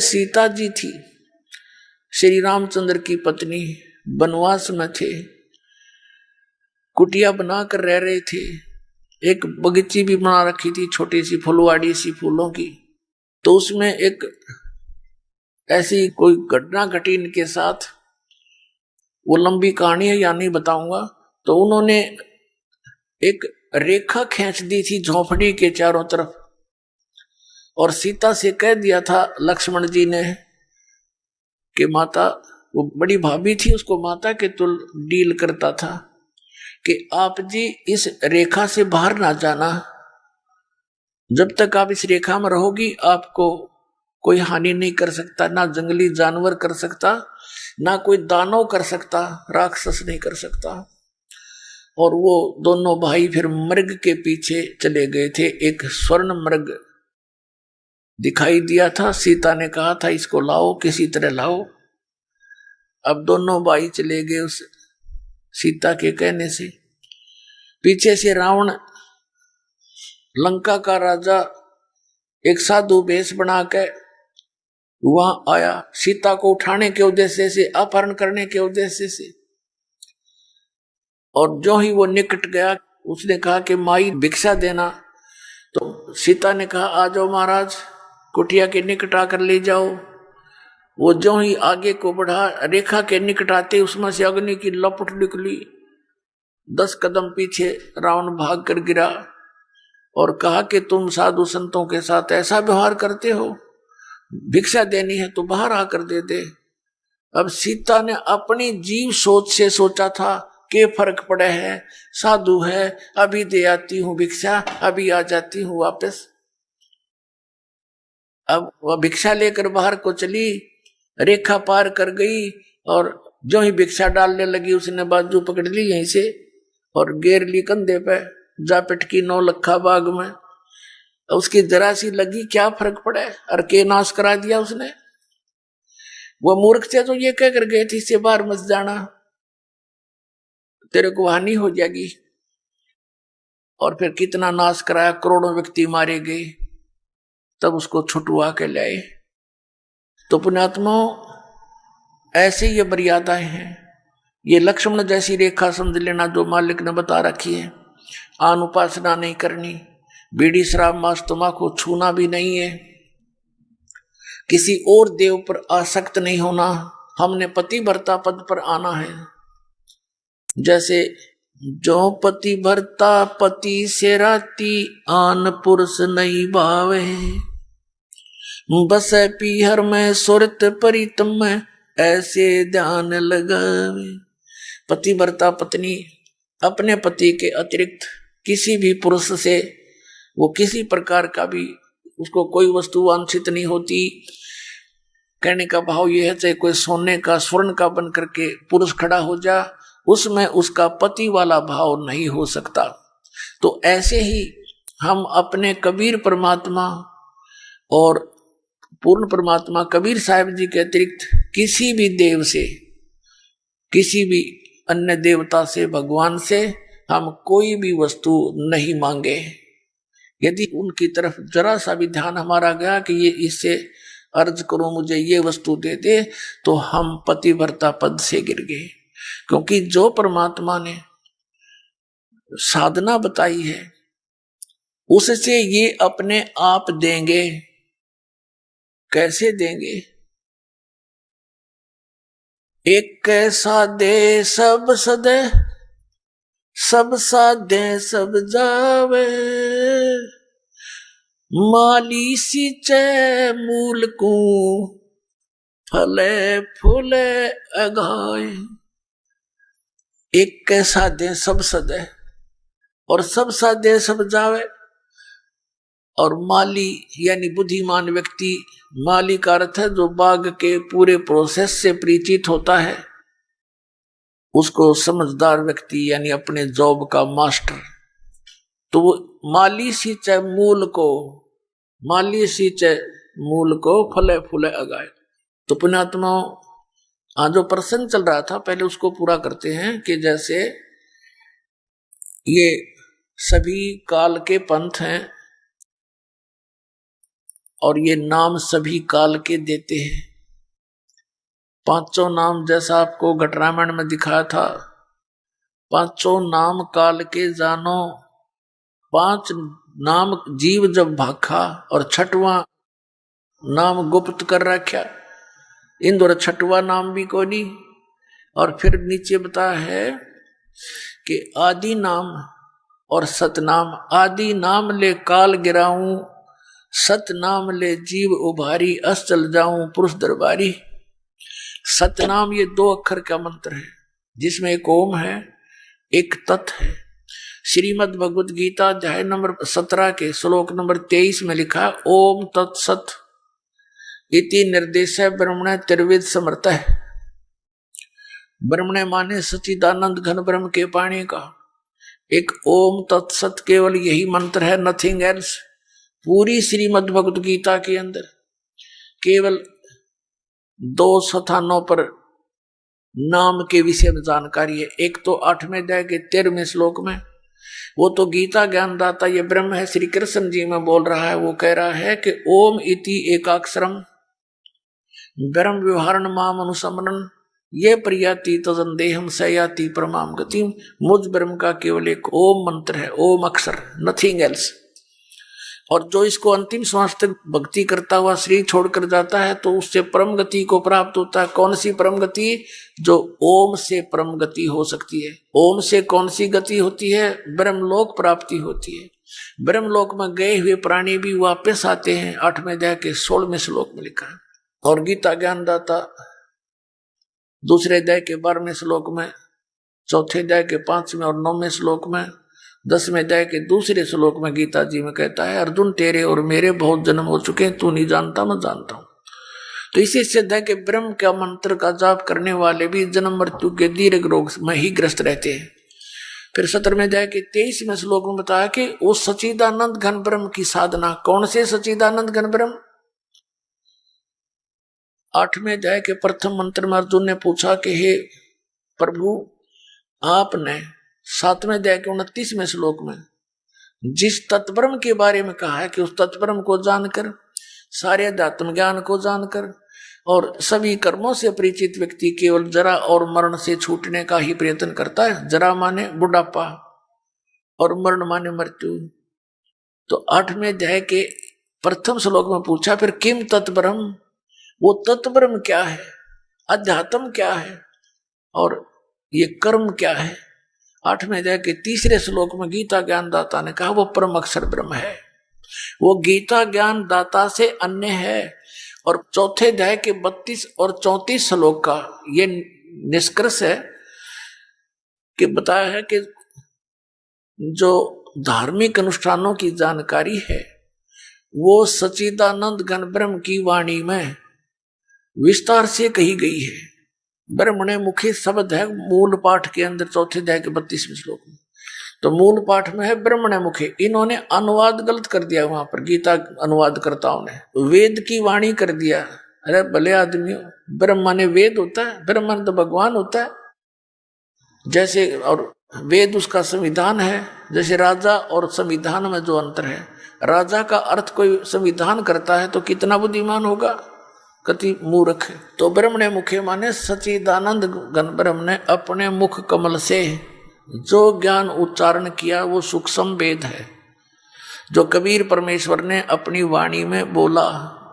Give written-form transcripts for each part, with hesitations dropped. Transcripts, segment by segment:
सीता जी थी, श्री रामचंद्र की पत्नी, वनवास में थे, कुटिया बनाकर रह रहे थे। एक बगीची भी बना रखी थी, छोटी सी फुलवाड़ी सी फूलों की। तो उसमें एक ऐसी कोई घटना घटी इनके साथ, वो लंबी कहानी है, या नहीं बताऊंगा। तो उन्होंने एक रेखा खींच दी थी झोपड़ी के चारों तरफ, और सीता से कह दिया था लक्ष्मण जी ने कि माता, वो बड़ी भाभी थी, उसको माता के तुल डील करता था कि आप जी इस रेखा से बाहर ना जाना, जब तक आप इस रेखा में रहोगी आपको कोई हानि नहीं कर सकता, ना जंगली जानवर कर सकता, ना कोई दानव कर सकता, राक्षस नहीं कर सकता। और वो दोनों भाई फिर मृग के पीछे चले गए थे। एक स्वर्ण मृग दिखाई दिया था, सीता ने कहा था इसको लाओ, किसी तरह लाओ। अब दोनों भाई चले गए उस सीता के कहने से। पीछे से रावण, लंका का राजा, एक साधु वेश बना के वहां आया, सीता को उठाने के उद्देश्य से, अपहरण करने के उद्देश्य से। और जो ही वो निकट गया, उसने कहा कि माई भिक्षा देना। तो सीता ने कहा आ जाओ महाराज, कुटिया के निकट आकर ले जाओ। वो जो ही आगे को बढ़ा, रेखा के निकट आते उसमें से अग्नि की लपट निकली। 10 कदम पीछे रावण भाग कर गिरा और कहा कि तुम साधु संतों के साथ ऐसा व्यवहार करते हो, भिक्षा देनी है तो बाहर आकर दे दे। अब सीता ने अपनी जीव सोच से सोचा था कि फर्क पड़े है, साधु है, अभी दे आती हूं भिक्षा, अभी आ जाती हूं वापस। अब वह भिक्षा लेकर बाहर को चली, रेखा पार कर गई, और जो ही भिक्षा डालने लगी उसने बाजू पकड़ ली यहीं से और गेर ली कंधे पे, जा पिटकी 9 लखा बाग में। उसकी जरा सी लगी, क्या फर्क पड़े, और के नाश करा दिया उसने। वो मूर्ख थे तो ये कह कर गए थे इससे बाहर मत जाना, तेरे को हानि हो जाएगी। और फिर कितना नाश कराया, करोड़ों व्यक्ति मारे गए, तब उसको छुटवा के लाए। तो पुण्यात्माओं, ऐसे ये मर्यादाएं हैं। ये लक्ष्मण जैसी रेखा समझ लेना जो मालिक ने बता रखी है। आन उपासना नहीं करनी, बीड़ी शराब मांस तंबाकू छूना भी नहीं है, किसी और देव पर आसक्त नहीं होना, हमने पति भरता पद पर आना है। जैसे जो पति भरता पति से राती, आन पुरुष नहीं भावे, बस पीहर में सुरत परितम में, ऐसे ध्यान लगावे। पति भरता पत्नी अपने पति के अतिरिक्त किसी भी पुरुष से, वो किसी प्रकार का भी, उसको कोई वस्तु वांछित नहीं होती। कहने का भाव यह है, चाहे कोई सोने का स्वर्ण का बन करके पुरुष खड़ा हो जा, उसमें उसका पति वाला भाव नहीं हो सकता। तो ऐसे ही हम अपने कबीर परमात्मा और पूर्ण परमात्मा कबीर साहिब जी के अतिरिक्त किसी भी देव से, किसी भी अन्य देवता से, भगवान से हम कोई भी वस्तु नहीं मांगे। यदि उनकी तरफ जरा सा भी ध्यान हमारा गया कि ये इससे अर्ज करो मुझे ये वस्तु दे दे, तो हम पतिव्रता पद से गिर गए। क्योंकि जो परमात्मा ने साधना बताई है उससे ये अपने आप देंगे। कैसे देंगे? एक कैसा दे सब सदे, सब साधे सब जावे, माली सींचे मूल को, फले फूले अगाए। एक कैसा दे सब सदे, और सब साधे सब जावे। और माली यानी बुद्धिमान व्यक्ति, माली का अर्थ है जो बाग के पूरे प्रोसेस से परिचित होता है, उसको समझदार व्यक्ति यानी अपने जॉब का मास्टर। तो वो माली सींचे मूल को, माली सींचे मूल को, फले फूले अगाए। तो पुण्यात्माओं, आज जो प्रसंग चल रहा था पहले उसको पूरा करते हैं कि जैसे ये सभी काल के पंथ हैं, और ये नाम सभी काल के देते हैं। पांचों नाम जैसा आपको घट रामायण में दिखाया था, पांचों नाम काल के जानो, पांच नाम जीव जब भाखा और छठवां नाम गुप्त कर रखा, इन द्वारा छठवां नाम भी कोई नहीं। और फिर नीचे बताया है कि आदि नाम और सतनाम। आदि नाम ले काल गिराऊं, सतनाम ले जीव उभारी, अस चल जाऊं पुरुष दरबारी। सतनाम ये 2 अक्षर का मंत्र है, जिसमें एक ओम है, एक तत् है। श्रीमद् भगवद गीता अध्याय नंबर 17 के श्लोक नंबर 23 में लिखा है, ओम तत्सत इति निर्देश ब्रह्मण त्रिविद समर्थ है। ब्रह्मणे माने सच्चिदानंद घन ब्रह्म के पाणी का एक ओम तत्सत, केवल यही मंत्र है, नथिंग एल्स। पूरी श्रीमद् भगवद गीता के अंदर केवल 2 स्थानों पर नाम के विषय में जानकारी है। एक तो 8वें अध्याय के 13वें श्लोक में, वो तो गीता ज्ञानदाता ये ब्रह्म है, श्री कृष्ण जी में बोल रहा है। वो कह रहा है कि ओम इति एकाक्षरम ब्रह्म व्यवहारण माम अनुसमरण ये प्रियाति तजन देहम सयाति परमाम गति। मुझ ब्रह्म का केवल एक ओम मंत्र है, ओम अक्षर, नथिंग एल्स। और जो इसको अंतिम श्वास तक भक्ति करता हुआ शरीर छोड़कर जाता है तो उससे परम गति को प्राप्त होता है। कौन सी परम गति? जो ओम से परम गति हो सकती है। ओम से कौन सी गति होती है? ब्रह्मलोक प्राप्ति होती है। ब्रह्मलोक में गए हुए प्राणी भी वापस आते हैं, 8वें अध्याय के 16वें श्लोक में लिखा है। और गीता ज्ञानदाता 2 अध्याय के 12वें श्लोक में, 4 अध्याय के 5वें और 9वें श्लोक में, 10वें अध्याय के 2 श्लोक में गीता जी में कहता है, अर्जुन तेरे और मेरे बहुत जन्म हो चुके हैं, तू नहीं जानता मैं जानता हूं। तो इसी सिद्ध है कि ब्रह्म का मंत्र का जाप करने वाले भी जन्म मृत्यु के दीर्घ रोग में ही ग्रस्त रहते हैं। फिर 17वें अध्याय के 23वें श्लोक में बताया कि उस सच्चिदानंद घन ब्रह्म की साधना। कौन से सच्चिदानंद घन ब्रह्म? 8वें अध्याय के प्रथम मंत्र में अर्जुन ने पूछा कि हे प्रभु, आपने 7वें अध्याय के 29वें श्लोक में जिस तत्ब्रह्म के बारे में कहा है कि उस तत्ब्रह्म को जानकर, सारे अध्यात्म ज्ञान को जानकर और सभी कर्मों से परिचित व्यक्ति केवल जरा और मरण से छूटने का ही प्रयत्न करता है। जरा माने बुढ़ापा और मरण माने मृत्यु। तो 8वें अध्याय के प्रथम श्लोक में पूछा फिर किम तत्ब्रह्म, वो तत्ब्रह्म क्या है, अध्यात्म क्या है और ये कर्म क्या है। 8वें अध्याय के 3 श्लोक में गीता ज्ञानदाता ने कहा वो परम अक्षर ब्रह्म है, वो गीता ज्ञान दाता से अन्य है। और 4 अध्याय के 32 और 34 श्लोक का ये निष्कर्ष है कि बताया है कि जो धार्मिक अनुष्ठानों की जानकारी है वो सच्चिदानंद घन ब्रह्म की वाणी में विस्तार से कही गई है। ब्रह्मणे मुखे शब्द है मूल पाठ के अंदर 4 अध्याय के 32वें श्लोक में। तो मूल पाठ में है ब्रह्मणे मुखे। इन्होंने अनुवाद गलत कर दिया, वहां पर गीता अनुवादकर्ताओं ने वेद की वाणी कर दिया। अरे भले आदमियों, ब्रह्म माने वेद होता है, ब्रह्म माने तो भगवान होता है जैसे, और वेद उसका संविधान है। जैसे राजा और संविधान में जो अंतर है, राजा का अर्थ कोई संविधान करता है तो कितना बुद्धिमान होगा, कति मूर्ख है। तो ब्रह्मणे मुखे माने सच्चिदानंद घन ब्रह्म ने अपने मुख कमल से जो ज्ञान उच्चारण किया वो सूक्ष्म वेद है, जो कबीर परमेश्वर ने अपनी वाणी में बोला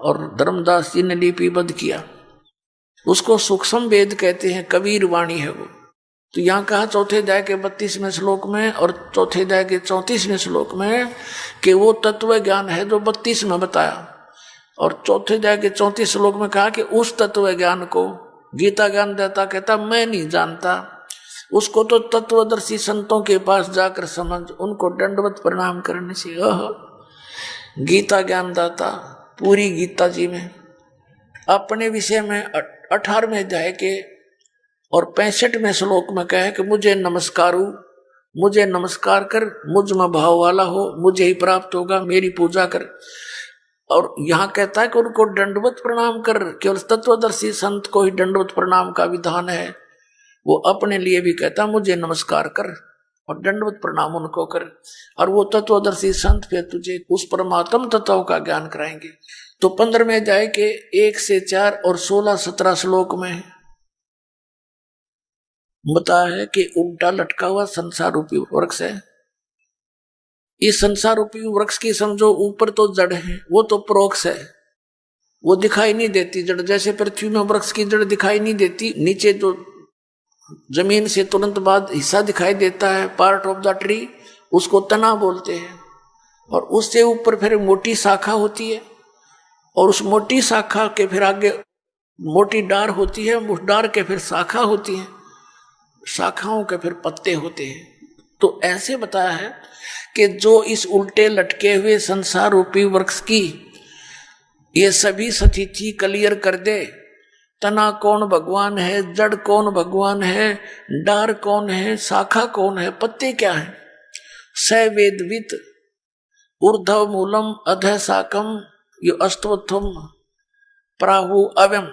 और धर्मदास जी ने लिपिबद्ध किया, उसको सूक्ष्म वेद कहते हैं, कबीर वाणी है वो। तो यहाँ कहा 4 अध्याय के 32वें श्लोक में और 4 अध्याय के 34वें श्लोक में कि वो तत्व ज्ञान है जो 32 में बताया। और 4 अध्याय के 34 श्लोक में कहा कि उस तत्व ज्ञान को गीता ज्ञान देता कहता मैं नहीं जानता, उसको तो तत्वदर्शी संतों के पास जाकर समझ, उनको दंडवत प्रणाम करने से। गीता ज्ञानदाता पूरी गीता जी में अपने विषय में 18वें अध्याय के और 65वें श्लोक में कहे कि मुझे नमस्कार, मुझे नमस्कार कर, मुझ में भाव वाला हो, मुझे ही प्राप्त होगा, मेरी पूजा कर। और यहाँ कहता है कि उनको दंडवत प्रणाम कर। केवल तत्वदर्शी संत को ही दंडवत प्रणाम का विधान है। वो अपने लिए भी कहता मुझे नमस्कार कर और दंडवत प्रणाम उनको कर। और वो तत्वदर्शी संत फिर तुझे उस परमात्म तत्व का ज्ञान कराएंगे। तो 15वें अध्याय के 1 से 4 और 16-17 श्लोक में बताया है कि उल्टा लटका हुआ संसार रूपी वृक्ष है। इस संसार रूपी वृक्ष की समझो ऊपर तो जड़ है, वो तो परोक्ष है, वो दिखाई नहीं देती जड़। जैसे पृथ्वी में वृक्ष की जड़ दिखाई नहीं देती, नीचे जो जमीन से तुरंत बाद हिस्सा दिखाई देता है, पार्ट ऑफ द ट्री, उसको तना बोलते हैं। और उससे ऊपर फिर मोटी शाखा होती है, और उस मोटी शाखा के फिर आगे मोटी डार होती है, उस डार के फिर शाखा होती है, शाखाओं के फिर पत्ते होते हैं। तो ऐसे बताया है कि जो इस उल्टे लटके हुए संसार रूपी वृक्ष की ये सभी स्थिति क्लियर कर दे, तना कौन भगवान है, जड़ कौन भगवान है, डार कौन है, शाखा कौन है, पत्ते क्या है, स वेदवित ऊर्ध्व मूलम अधः शाकम यो अस्तवत्थम प्राहु अव्यम।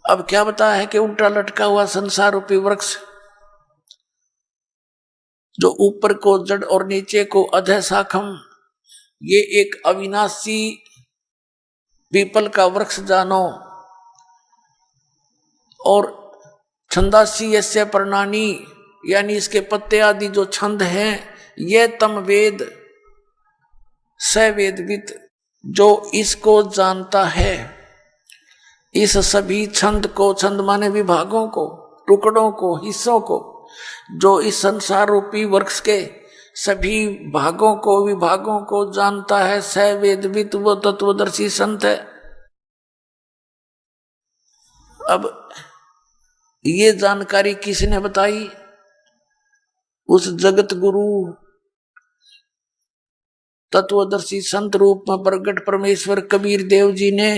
अब क्या बताया है कि उल्टा लटका हुआ संसार रूपी वृक्ष, जो ऊपर को जड़ और नीचे को अधः शाखम, ये एक अविनाशी पीपल का वृक्ष जानो। और छंदासी यस्य पर्णानी, यानी इसके पत्ते आदि जो छंद हैं, ये तम वेद स वेदवित, जो इसको जानता है, इस सभी छंद को, छंद माने विभागों को, टुकड़ों को, हिस्सों को, जो इस संसार रूपी वृक्ष के सभी भागों को, विभागों को जानता है, स वेदवित, वो तत्वदर्शी संत है। अब ये जानकारी किसने बताई? उस जगत गुरु तत्वदर्शी संत रूप में प्रगट परमेश्वर कबीर देव जी ने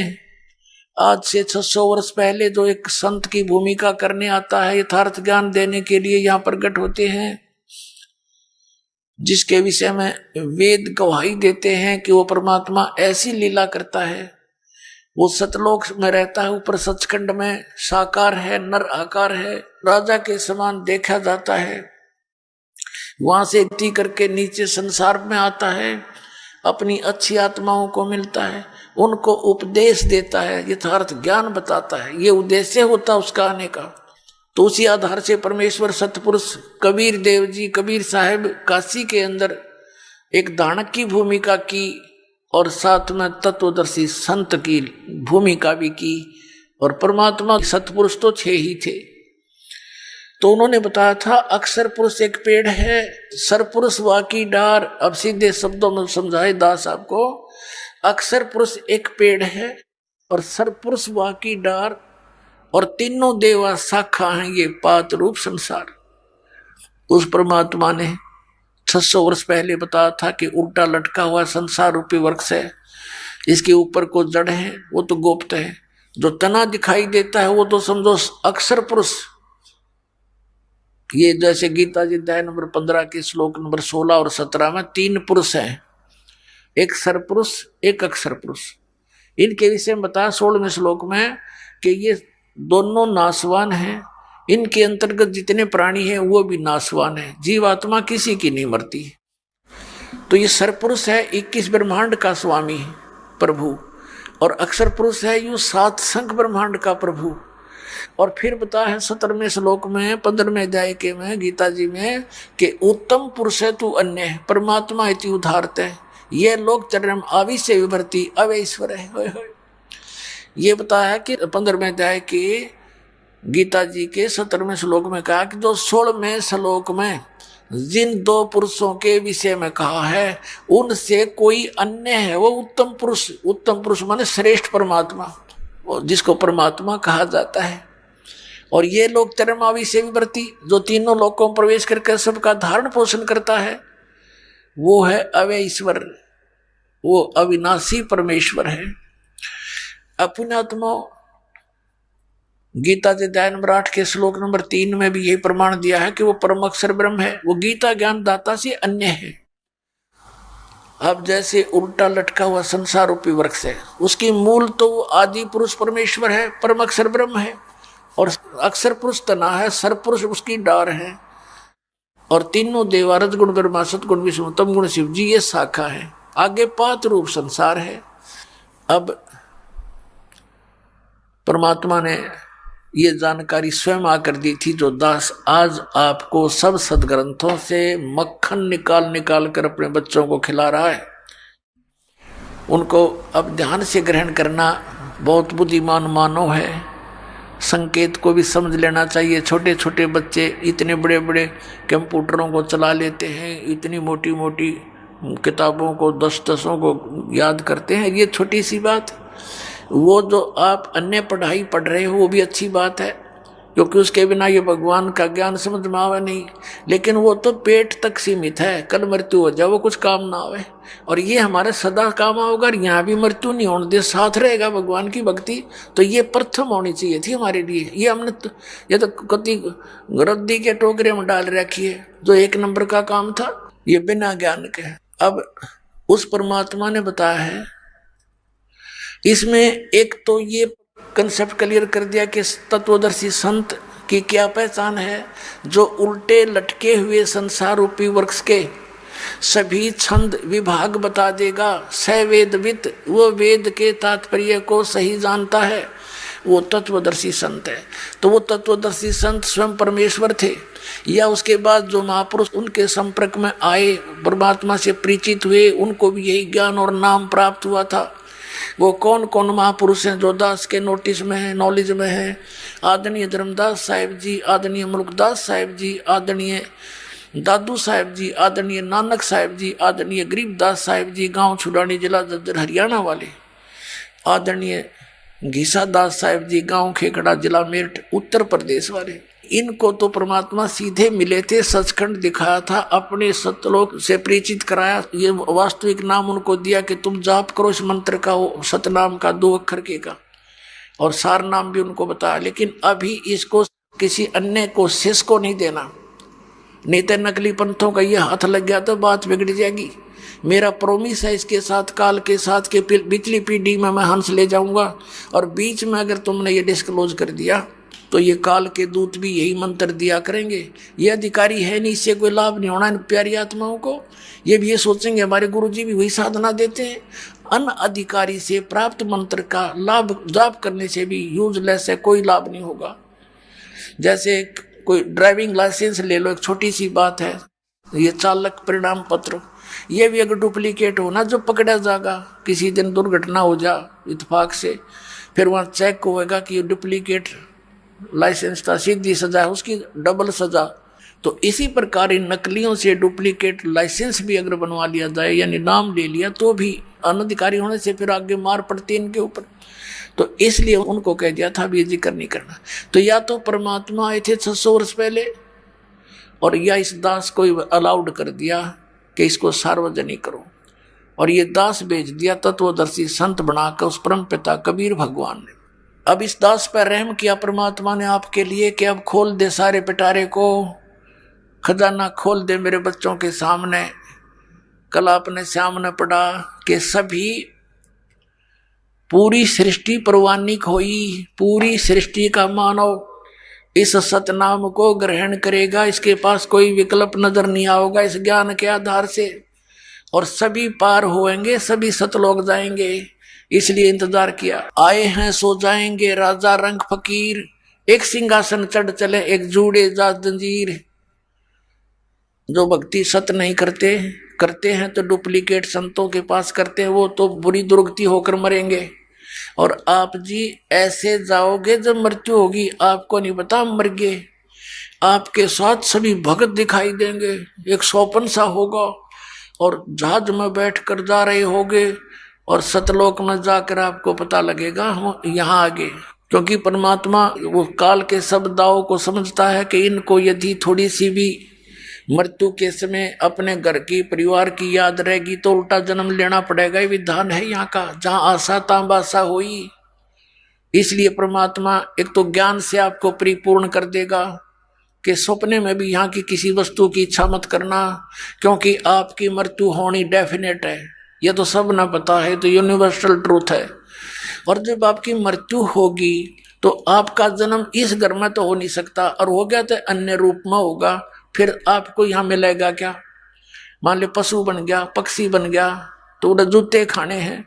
आज से 600 वर्ष पहले जो एक संत की भूमिका करने आता है, यथार्थ ज्ञान देने के लिए यहाँ प्रगट होते हैं, जिसके विषय में वेद गवाही देते हैं कि वो परमात्मा ऐसी लीला करता है। वो सतलोक में रहता है, ऊपर सचखंड में साकार है, नर आकार है, राजा के समान देखा जाता है। वहां से गति करके नीचे संसार में आता है, अपनी अच्छी आत्माओं को मिलता है, उनको उपदेश देता है, यथार्थ ज्ञान बताता है। ये उद्देश्य होता उसका आने का। तो उसी आधार से परमेश्वर सतपुरुष कबीर देव जी, कबीर साहब काशी के अंदर एक दानक की भूमिका की और साथ में तत्वदर्शी संत की भूमिका भी की। और परमात्मा सतपुरुष तो 6 ही थे। तो उन्होंने बताया था अक्षर पुरुष एक पेड़ है, सरपुरुष वाकी डार। अब सीधे शब्दों में समझाए दास आपको, अक्षर पुरुष एक पेड़ है और सरपुरुष वाकी डार, और तीनों देवा शाखा हैं ये पात रूप संसार। उस परमात्मा ने 600 वर्ष पहले बताया था कि उल्टा लटका हुआ संसार रूपी वृक्ष है, इसके ऊपर को जड़ है, वो तो गुप्त है, जो तना दिखाई देता है वो तो समझो अक्षर पुरुष। ये जैसे गीता जी अध्याय नंबर 15 के श्लोक नंबर 16 और 17 में 3 पुरुष हैं, एक सरपुरुष, एक अक्षर पुरुष। इनके विषय में बताया 16वें श्लोक में कि ये दोनों नासवान हैं, इनके अंतर्गत जितने प्राणी हैं वो भी नासवान है, जीवात्मा किसी की नहीं मरती। तो ये सरपुरुष है 21 ब्रह्मांड का स्वामी प्रभु, और अक्षर पुरुष है यू 7 संख ब्रह्मांड का प्रभु। और फिर बताया है 17वें श्लोक में 15वें अध्याय के में गीता जी में कि उत्तम पुरुष है तू अन्य है, परमात्मा इति उदारत है, ये लोग चरम आवी से विभर्ती अवे ईश्वर है। ये बताया है कि 15वें अध्याय के गीता जी के 17वें श्लोक में कहा कि जो 16वें श्लोक में जिन 2 पुरुषों के विषय में कहा है उनसे कोई अन्य है, वो उत्तम पुरुष। उत्तम पुरुष माने श्रेष्ठ परमात्मा, जिसको परमात्मा कहा जाता है। और ये लोग चरमावी से विवर्ती, जो तीनों लोकों में प्रवेश करके सबका धारण पोषण करता है, वो है अव्यय ईश्वर, वो अविनाशी परमेश्वर है। अपनात्मा गीता के अध्याय नंबर 8 के श्लोक नंबर 3 में भी यही प्रमाण दिया है कि वो परम अक्षर ब्रह्म है, वो गीता ज्ञान दाता से अन्य है। अब जैसे उल्टा लटका हुआ संसार रूपी वृक्ष है, उसकी मूल तो आदि पुरुष परमेश्वर है, परम अक्षर ब्रह्म है, और अक्षर पुरुष तना है, सरपुरुष उसकी डार है, और तीनों देवा रजगुण ब्रह्मा सतगुण विष्णु तम गुण शिव जी ये शाखा है। आगे पात रूप संसार है। अब परमात्मा ने ये जानकारी स्वयं आकर दी थी, जो दास आज आपको सब सदग्रंथों से मक्खन निकाल निकाल कर अपने बच्चों को खिला रहा है। उनको अब ध्यान से ग्रहण करना बहुत बुद्धिमान मानव है। संकेत को भी समझ लेना चाहिए। छोटे छोटे बच्चे इतने बड़े बड़े कंप्यूटरों को चला लेते हैं, इतनी मोटी मोटी किताबों को 10-10 को याद करते हैं, ये छोटी सी बात। वो जो आप अन्य पढ़ाई पढ़ रहे हो वो भी अच्छी बात है, क्योंकि उसके बिना ये भगवान का ज्ञान समझ में आवे नहीं। लेकिन वो तो पेट तक सीमित है, कल मृत्यु हो जाए वो कुछ काम ना आवे। और ये हमारे सदा काम आओगे, यहाँ भी मृत्यु नहीं होने दे, साथ रहेगा भगवान की भक्ति। तो ये प्रथम होनी चाहिए थी हमारे लिए। ये हमने ये तो कति रद्दी के टोकरे में डाल रखी है, जो 1 नंबर का काम था, ये बिना ज्ञान के। अब उस परमात्मा ने बताया है इसमें, एक तो ये कंसेप्ट क्लियर कर दिया कि तत्वदर्शी संत की क्या पहचान है, जो उल्टे लटके हुए संसार रूपी वृक्ष के सभी छंद विभाग बता देगा। सवेदवित, वो वेद के तात्पर्य को सही जानता है, वो तत्वदर्शी संत है। तो वो तत्वदर्शी संत स्वयं परमेश्वर थे, या उसके बाद जो महापुरुष उनके संपर्क में आए, परमात्मा से परिचित हुए, उनको भी यही ज्ञान और नाम प्राप्त हुआ था। वो कौन कौन महापुरुष हैं जो दास के नोटिस में है, नॉलेज में है? आदरणीय धर्मदास साहिब जी, आदरणीय मुल्कदास साहिब जी, आदरणीय दादू साहिब जी, आदरणीय नानक साहिब जी, आदरणीय गरीबदास साहिब जी, गांव छुड़ानी, जिला जज्जर हरियाणा वाले, आदरणीय घीसा दास साहिब जी, गांव खेखड़ा, जिला मेरठ उत्तर प्रदेश वाले। इनको तो परमात्मा सीधे मिले थे, सचखंड दिखाया था, अपने सतलोक से परिचित कराया। ये वास्तविक नाम उनको दिया कि तुम जाप करो इस मंत्र का, सतनाम का 2 अक्षर के का, और सार नाम भी उनको बताया। लेकिन अभी इसको किसी अन्य को, शिष्य को नहीं देना, नहीं तो नकली पंथों का ये हाथ लग गया तो बात बिगड़ जाएगी। मेरा प्रोमिस है इसके साथ, काल के साथ, के पिछली पीढ़ी में मैं हंस ले जाऊंगा, और बीच में अगर तुमने ये डिस्क्लोज कर दिया तो ये काल के दूत भी यही मंत्र दिया करेंगे। ये अधिकारी है नहीं, इससे कोई लाभ नहीं होना इन प्यारी आत्माओं को। ये भी ये सोचेंगे हमारे गुरुजी भी वही साधना देते हैं। अन अधिकारी से प्राप्त मंत्र का लाभ जाप करने से भी यूजलेस है, कोई लाभ नहीं होगा। जैसे कोई ड्राइविंग लाइसेंस ले लो, एक छोटी सी बात है, ये चालक परिणाम पत्र, ये भी अगर डुप्लीकेट हो ना, जो पकड़ा जाएगा, किसी दिन दुर्घटना हो जा इत्तेफाक से, फिर वहाँ चेक होगा कि ये डुप्लीकेट लाइसेंस था, सीधी सजा है, उसकी डबल सजा। तो इसी प्रकार इन नकलियों से डुप्लीकेट लाइसेंस भी अगर बनवा लिया जाए, यानी नाम ले लिया, तो भी अनधिकारी होने से फिर आगे मार पड़ती है इनके ऊपर। तो इसलिए उनको कह दिया था भी जिक्र नहीं करना। तो या तो परमात्मा आए थे 600 वर्ष पहले, और या इस दास को अलाउड कर दिया कि इसको सार्वजनिक करो, और ये दास भेज दिया तत्वदर्शी संत बनाकर उस परम पिता कबीर भगवान ने। अब इस दास पर रहम किया परमात्मा ने आपके लिए कि अब खोल दे सारे पिटारे को, खजाना खोल दे मेरे बच्चों के सामने। कल आपने सामने पढ़ा कि सभी पूरी सृष्टि परवानिक होई, पूरी सृष्टि का मानव इस सतनाम को ग्रहण करेगा, इसके पास कोई विकल्प नजर नहीं आओगा इस ज्ञान के आधार से, और सभी पार होएंगे, सभी सतलोक जाएंगे। इसलिए इंतजार किया, आए हैं सो जाएंगे राजा रंग फकीर, एक सिंहासन चढ़ चले एक जूड़े जा जंजीर। जो भक्ति सत नहीं करते हैं तो डुप्लीकेट संतों के पास करते हैं, वो तो बुरी दुर्गति होकर मरेंगे। और आप जी ऐसे जाओगे जब मृत्यु होगी, आपको नहीं पता मर गए, आपके साथ सभी भगत दिखाई देंगे, एक स्वप्न सा होगा, और जहाज में बैठ कर जा रहे होगे, और सतलोक में जाकर आपको पता लगेगा हम यहाँ आ गए। क्योंकि परमात्मा वो काल के सब दावों को समझता है कि इनको यदि थोड़ी सी भी मृत्यु के समय अपने घर की परिवार की याद रहेगी तो उल्टा जन्म लेना पड़ेगा। ये विधान है यहाँ का, जहाँ आशा तां बासा होई। इसलिए परमात्मा एक तो ज्ञान से आपको परिपूर्ण कर देगा कि सपने में भी यहाँ की किसी वस्तु की इच्छा मत करना, क्योंकि आपकी मृत्यु होनी डेफिनेट है। यह तो सब ना पता है, तो यूनिवर्सल ट्रूथ है। और जब आपकी मृत्यु होगी तो आपका जन्म इस घर में तो हो नहीं सकता, और हो गया तो अन्य रूप में होगा। फिर आपको यहाँ मिलेगा क्या? मान लो पशु बन गया, पक्षी बन गया, तो उन्हें जूते खाने हैं।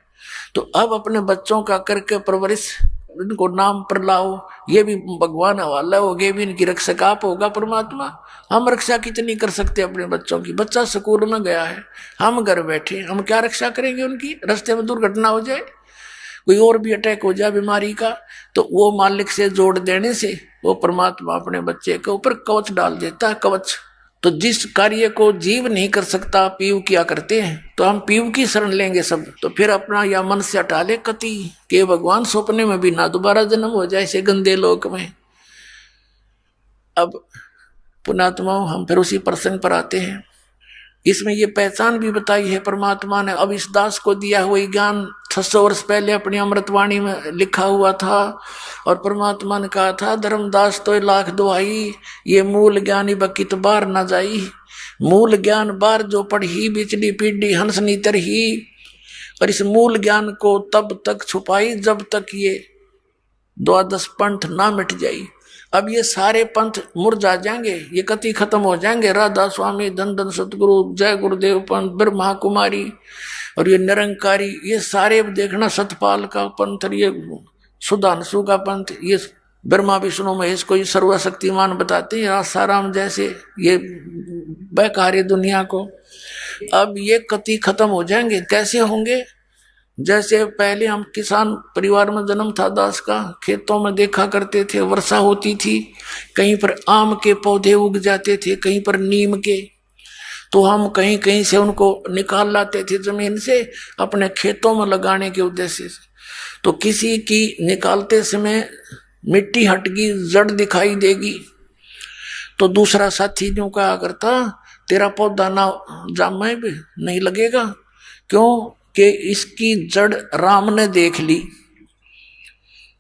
तो अब अपने बच्चों का करके परवरिश, इनको नाम पर लाओ, ये भी भगवान हवाला हो, ये भी इनकी रक्षक आप होगा परमात्मा। हम रक्षा कितनी कर सकते हैं अपने बच्चों की? बच्चा स्कूल में गया है, हम घर बैठे, हम क्या रक्षा करेंगे उनकी? रास्ते में दुर्घटना हो जाए, कोई और भी अटैक हो जाए बीमारी का, तो वो मालिक से जोड़ देने से वो परमात्मा अपने बच्चे के ऊपर कवच डाल देता है, कवच। तो जिस कार्य को जीव नहीं कर सकता पीव किया करते हैं, तो हम पीव की शरण लेंगे सब। तो फिर अपना या मन से हटा ले कति के भगवान सपने में भी ना दोबारा जन्म हो जाए ऐसे गंदे लोक में। अब पुणात्मा हम फिर उसी प्रसंग पर आते हैं। इसमें ये पहचान भी बताई है परमात्मा ने। अब इस दास को दिया हुआ ज्ञान 600 वर्ष पहले अपनी अमृतवाणी में लिखा हुआ था, और परमात्मा ने कहा था धर्मदास तो लाख दुहाई, ये मूल ज्ञानी बकित बार न जाई। मूल ज्ञान बार जो पढ़ी बिचली पीढ़ी हंस नीतर ही, और इस मूल ज्ञान को तब तक छुपाई जब तक ये द्वादश पंथ ना मिट जाई। अब ये सारे पंथ मुरझा जाएंगे, ये कति खत्म हो जाएंगे। राधा स्वामी, धन धन सतगुरु, जय गुरुदेव पंथ, ब्रह्मा कुमारी और ये निरंकारी, ये सारे देखना, सतपाल का पंथ, ये सुधांशु का पंथ, ये ब्रह्मा विष्णु महेश को ये सर्वशक्तिमान बताते हैं, आसाराम जैसे ये बेकार दुनिया को। अब ये कति खत्म हो जाएंगे। कैसे होंगे? जैसे पहले हम किसान परिवार में जन्म था दास का, खेतों में देखा करते थे, वर्षा होती थी, कहीं पर आम के पौधे उग जाते थे, कहीं पर नीम के, तो हम कहीं कहीं से उनको निकाल लाते थे जमीन से अपने खेतों में लगाने के उद्देश्य से। तो किसी की निकालते समय मिट्टी हटगी, जड़ दिखाई देगी, तो दूसरा साथी यूं कहा करता तेरा पौधा ना जामे भी नहीं लगेगा, क्यों कि इसकी जड़ राम ने देख ली,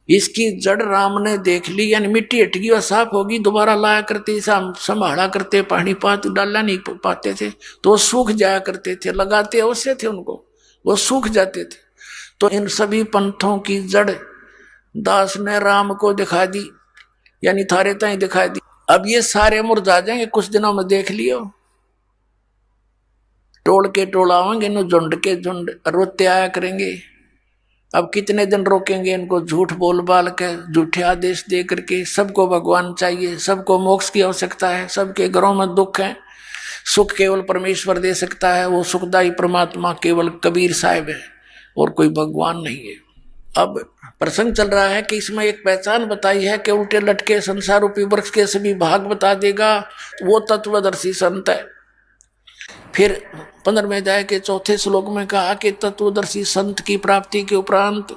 इसकी जड़ राम ने देख ली, यानी मिट्टी हटगी और साफ होगी, दोबारा लाया करते, संभाला करते, पानी पात डालना नहीं पाते थे, तो वो सूख जाया करते थे, लगाते अवश्य थे उनको, वो सूख जाते थे। तो इन सभी पंथों की जड़ दास ने राम को दिखा दी, यानी थारे ताई दिखा दी। अब ये सारे मुरझा जाएंगे, कुछ दिनों में देख लियो, टोल के टोल आवेंगे, नो झुंड के झुंड रोते आया करेंगे। अब कितने दिन रोकेंगे इनको? झूठ बोल बाल के, झूठे आदेश दे करके। सबको भगवान चाहिए, सबको मोक्ष की आवश्यकता है, सबके घरों में दुख है, सुख केवल परमेश्वर दे सकता है, वो सुखदायी परमात्मा केवल कबीर साहिब है और कोई भगवान नहीं है। अब प्रसंग चल रहा है कि इसमें एक पहचान बताई है कि उल्टे लटके संसार रूपी वृक्ष के सभी भाग बता देगा, वो तत्वदर्शी संत है। फिर 15वें अध्याय के 4थे श्लोक में कहा कि तत्वदर्शी संत की प्राप्ति के उपरांत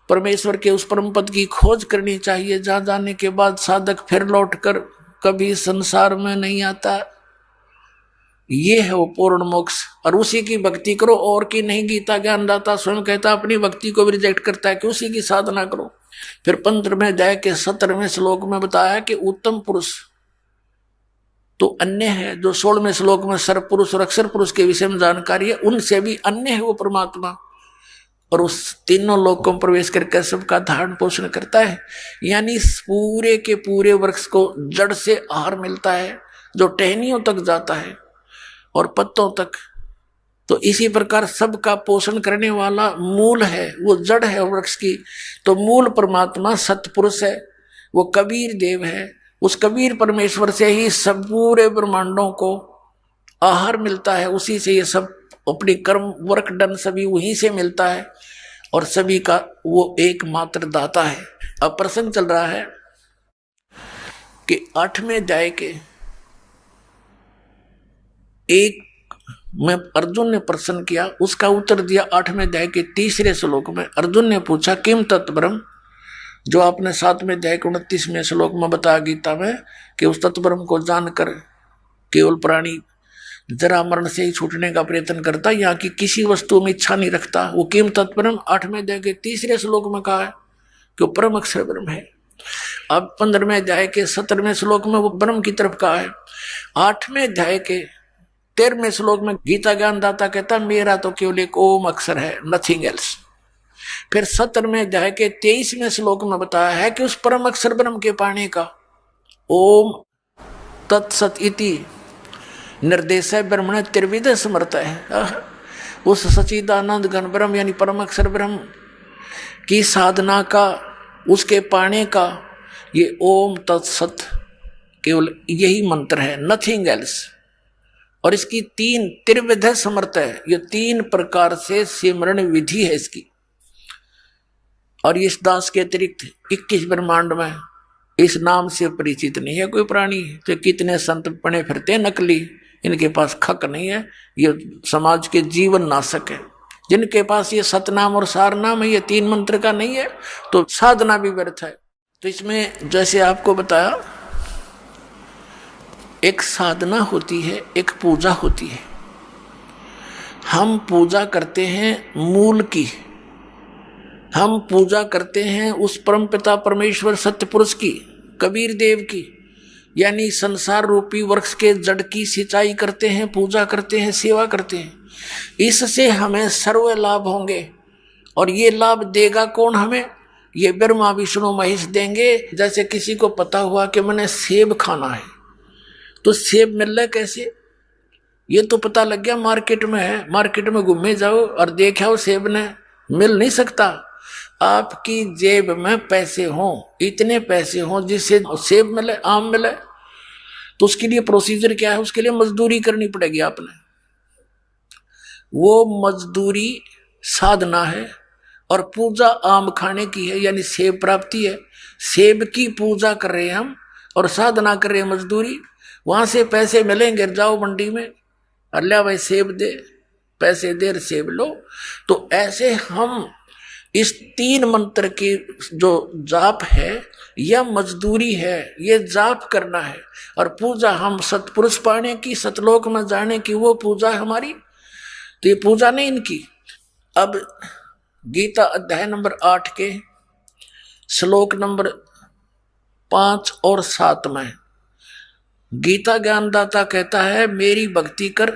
परमेश्वर के उस परम पद की खोज करनी चाहिए, जहां जाने के बाद साधक फिर लौटकर कभी संसार में नहीं आता। ये है वो पूर्ण मोक्ष, और उसी की भक्ति करो और की नहीं। गीता ज्ञानदाता स्वयं कहता अपनी भक्ति को भी रिजेक्ट करता है कि उसी की साधना करो। फिर 15वें अध्याय के 17वें श्लोक में बताया कि उत्तम पुरुष तो अन्य है, जो 16वें श्लोक में सर्व पुरुष और अक्षर पुरुष के विषय में जानकारी है, उनसे भी अन्य है वो परमात्मा, और उस तीनों लोक को प्रवेश करके सबका धारण पोषण करता है। यानी पूरे के पूरे वृक्ष को जड़ से आहार मिलता है, जो टहनियों तक जाता है और पत्तों तक। तो इसी प्रकार सबका पोषण करने वाला मूल है, वो जड़ है वृक्ष की। तो मूल परमात्मा सतपुरुष है, वो कबीर देव है। उस कबीर परमेश्वर से ही सब पूरे ब्रह्मांडों को आहार मिलता है, उसी से ये सब अपनी कर्म वर्क डन सभी वहीं से मिलता है, और सभी का वो एकमात्र दाता है। अब प्रसंग चल रहा है कि 8वें अध्याय के एक में अर्जुन ने प्रश्न किया, उसका उत्तर दिया 8वें अध्याय के 3रे श्लोक में। अर्जुन ने पूछा किम तत्ब्रह्म, जो आपने 7वें अध्याय के 29वें श्लोक में बताया गीता में कि उस तत्ब्रह्म को जानकर केवल प्राणी जरा मरण से ही छूटने का प्रयत्न करता, यहाँ की किसी वस्तु में इच्छा नहीं रखता। वो किम तत्ब्रह्म 8वें अध्याय के 3रे श्लोक में कहा है कि वो परम अक्षर ब्रह्म है। अब 15वें अध्याय के 17वें श्लोक में वो ब्रह्म की तरफ कहा है। 8वें अध्याय के 13वें श्लोक में गीता ज्ञानदाता कहता मेरा तो केवल एक ओम अक्षर है, नथिंग एल्स। फिर 17वें अध्याय के 23वें श्लोक में बताया है कि उस परम अक्षर ब्रह्म के पाने का ओम तत्सत इति निर्देश ब्रह्मण त्रिविध समर्थ है। उस सच्चिदानंद घन ब्रह्म यानी परम अक्षर ब्रह्म की साधना का, उसके पाने का ये ओम तत्सत केवल यही मंत्र है, नथिंग एल्स। और इसकी 3 त्रिविध समर्थ है, ये 3 प्रकार से सिमरण विधि है इसकी। और इस दास के अतिरिक्त 21 ब्रह्मांड में इस नाम से परिचित नहीं है कोई प्राणी। तो कितने संत पड़े फिरते नकली, इनके पास खक नहीं है, ये समाज के जीवन नाशक है। जिनके पास ये सतनाम और सारनाम है, ये 3 मंत्र का नहीं है, तो साधना भी व्यर्थ है। तो इसमें जैसे आपको बताया, एक साधना होती है, एक पूजा होती है। हम पूजा करते हैं मूल की, हम पूजा करते हैं उस परम पिता परमेश्वर सत्य पुरुष की, कबीर देव की, यानी संसार रूपी वृक्ष के जड़ की सिंचाई करते हैं, पूजा करते हैं, सेवा करते हैं। इससे हमें सर्व लाभ होंगे। और ये लाभ देगा कौन हमें? ये ब्रह्मा विष्णु महेश देंगे। जैसे किसी को पता हुआ कि मैंने सेब खाना है, तो सेब मिल रहा है कैसे? ये तो पता लग गया मार्केट में है, मार्केट में घूमे जाओ और देखो सेब ने, मिल नहीं सकता। आपकी जेब में पैसे हों, इतने पैसे हों जिससे सेब मिले, आम मिले, तो उसके लिए प्रोसीजर क्या है? उसके लिए मजदूरी करनी पड़ेगी आपने। वो मजदूरी साधना है। और पूजा आम खाने की है, यानी सेब प्राप्ति है। सेब की पूजा कर रहे हैं हम और साधना कर रहे हैं मजदूरी। वहां से पैसे मिलेंगे, जाओ मंडी में, अल्लाह भाई सेब दे, पैसे दे, सेब लो। तो ऐसे हम इस 3 मंत्र की जो जाप है या मजदूरी है, ये जाप करना है। और पूजा हम सतपुरुष पाने की, सतलोक में जाने की, वो पूजा है हमारी। तो ये पूजा नहीं इनकी। अब गीता अध्याय नंबर 8 के श्लोक नंबर 5 और 7 में गीता ज्ञानदाता कहता है, मेरी भक्ति कर,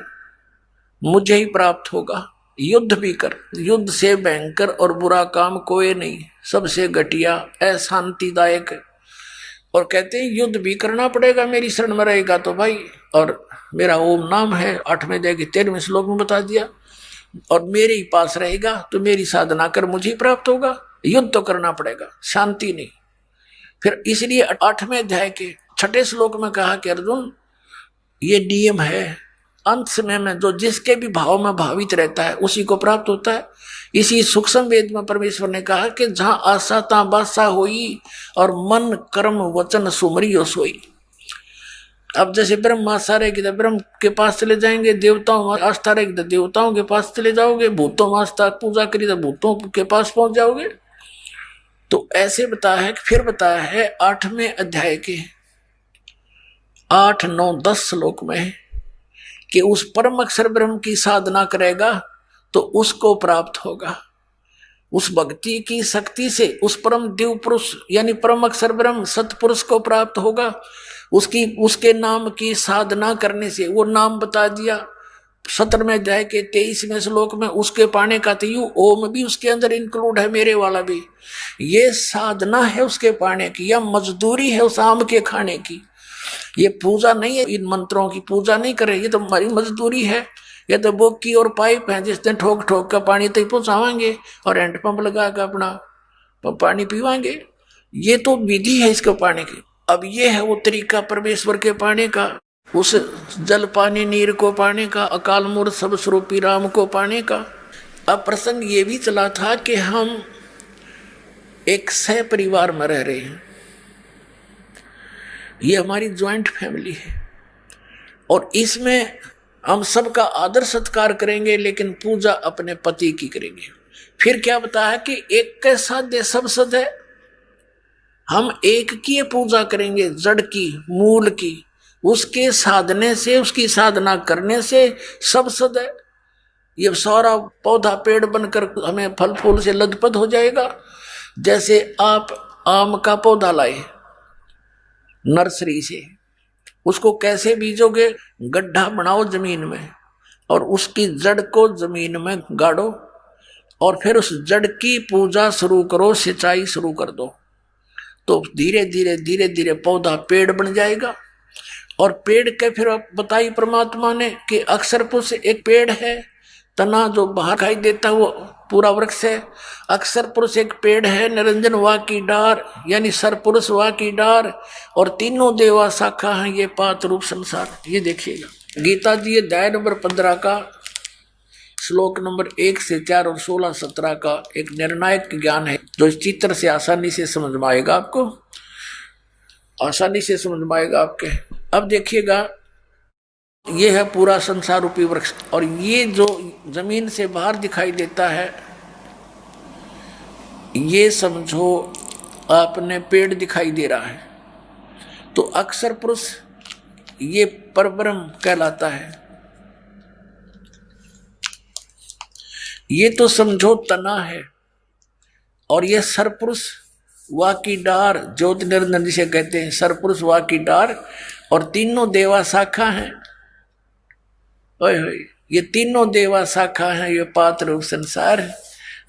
मुझे ही प्राप्त होगा। युद्ध भी कर, युद्ध से भयंकर और बुरा काम कोई नहीं, सबसे घटिया अशांतिदायक। और कहते हैं युद्ध भी करना पड़ेगा, मेरी शरण में रहेगा तो भाई। और मेरा ओम नाम है, 8वें अध्याय के 13वें श्लोक में बता दिया। और मेरे ही पास रहेगा तो मेरी साधना कर, मुझे ही प्राप्त होगा। युद्ध तो करना पड़ेगा, शांति नहीं। फिर इसलिए 8वें अध्याय के 6ठे श्लोक में कहा कि अर्जुन, ये नियम है, अंत समय में जो जिसके भी भाव में भावित रहता है उसी को प्राप्त होता है। इसी सूक्ष्म वेद में परमेश्वर ने कहा कि जहां आशा तहां बासा होई, और मन कर्म वचन सुमरियो सोई। अब जैसे ब्रह्म आस्था रहेगी तो ब्रह्म के पास चले जाएंगे, देवताओं में आस्था रहेगी तो देवताओं के पास चले जाओगे, भूतों में आस्था पूजा करी तो भूतों के पास पहुंच जाओगे। तो ऐसे बताया है। फिर बताया है 8वें अध्याय के 8, 9, 10 श्लोक में कि उस परम अक्षर ब्रह्म की साधना करेगा तो उसको प्राप्त होगा। उस भक्ति की शक्ति से उस परम दिव्य पुरुष यानी परम अक्षर ब्रह्म सतपुरुष को प्राप्त होगा। उसके नाम की साधना करने से, वो नाम बता दिया 17वें अध्याय के 23वें श्लोक में, उसके पाने का तो यू ओम भी उसके अंदर इंक्लूड है, मेरे वाला भी। ये साधना है उसके पाने की, या मजदूरी है उस आम के खाने की। ये पूजा नहीं है, इन मंत्रों की पूजा नहीं करे, ये तो हमारी मजदूरी है। ये तो बोक की और पाइप है, जिसने ठोक ठोक का पानी तक पहुंचावांगे और हैंड पंप लगा कर अपना पानी पीवांगे। ये तो विधि है इसको पाने की। अब ये है वो तरीका परमेश्वर के पाने का, उस जल पानी नीर को पाने का, अकाल मूर्त सब स्वरूपी राम को पाने का। अब प्रसंग ये भी चला था कि हम एक सह परिवार में रह रहे हैं, ये हमारी ज्वाइंट फैमिली है, और इसमें हम सबका आदर सत्कार करेंगे, लेकिन पूजा अपने पति की करेंगे। फिर क्या बताया कि एक के साथ सब सद है, हम एक की पूजा करेंगे, जड़ की, मूल की, उसके साधने से, उसकी साधना करने से सब सद है। ये सारा पौधा पेड़ बनकर हमें फल फूल से लदपद हो जाएगा। जैसे आप आम का पौधा लाए नर्सरी से, उसको कैसे बीजोगे? गड्ढा बनाओ जमीन में और उसकी जड़ को जमीन में गाड़ो, और फिर उस जड़ की पूजा शुरू करो, सिंचाई शुरू कर दो, तो धीरे धीरे धीरे धीरे पौधा पेड़ बन जाएगा। और पेड़ के फिर बताई परमात्मा ने कि अक्षर पुरुष एक पेड़ है, तना जो बाहर दिखाई देता है वो पूरा वृक्ष है। अक्षर पुरुष एक पेड़ है, निरंजन वा की डार यानी सर पुरुष वा की डार, और तीनों देवा शाखा है ये पात रूप संसार। ये देखिएगा गीता जी अध्याय नंबर 15 का श्लोक नंबर 1 से 4 और 16 17 का एक निर्णायक ज्ञान है जो इस चित्र से आसानी से समझ में आएगा, आपको आसानी से समझ में आएगा आपके। अब देखिएगा ये है पूरा संसार रूपी वृक्ष, और ये जो जमीन से बाहर दिखाई देता है ये समझो आपने पेड़ दिखाई दे रहा है। तो अक्षर पुरुष ये परब्रह्म कहलाता है। ये तो समझो तना है, और ये सरपुरुष वा की डार ज्योति निरंजन जिसे कहते हैं, सरपुरुष वा की डार, और तीनों देवा शाखा हैं। ओए होए, ये तीनों देवा शाखा हैं, ये पात्र रूप संसार है।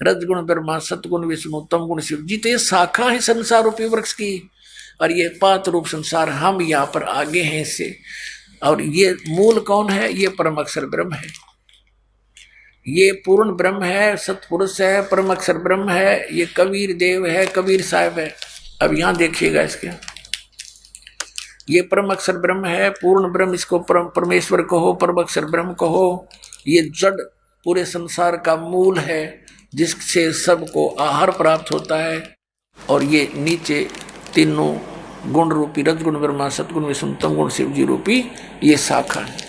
रजगुण ब्रह्मा, सतगुण विष्णु, तम गुण शिव जी, तो ये शाखा है संसार रूपी वृक्ष की, और ये पात्र रूप संसार हम यहाँ पर आगे हैं इससे। और ये मूल कौन है? ये परम अक्षर ब्रह्म है, ये पूर्ण ब्रह्म है, सतपुरुष है, परम अक्षर ब्रह्म है, ये कबीर देव है, कबीर साहब है। अब यहां देखिएगा इसके, ये परम अक्षर ब्रह्म है, पूर्ण ब्रह्म, इसको परमेश्वर कहो, परम अक्षर ब्रह्म कहो। ये जड़ पूरे संसार का मूल है जिससे सबको आहार प्राप्त होता है। और ये नीचे तीनों गुण रूपी रजगुण ब्रह्मा, सतगुण विष्णु, तम गुण शिव जी रूपी ये शाखा है।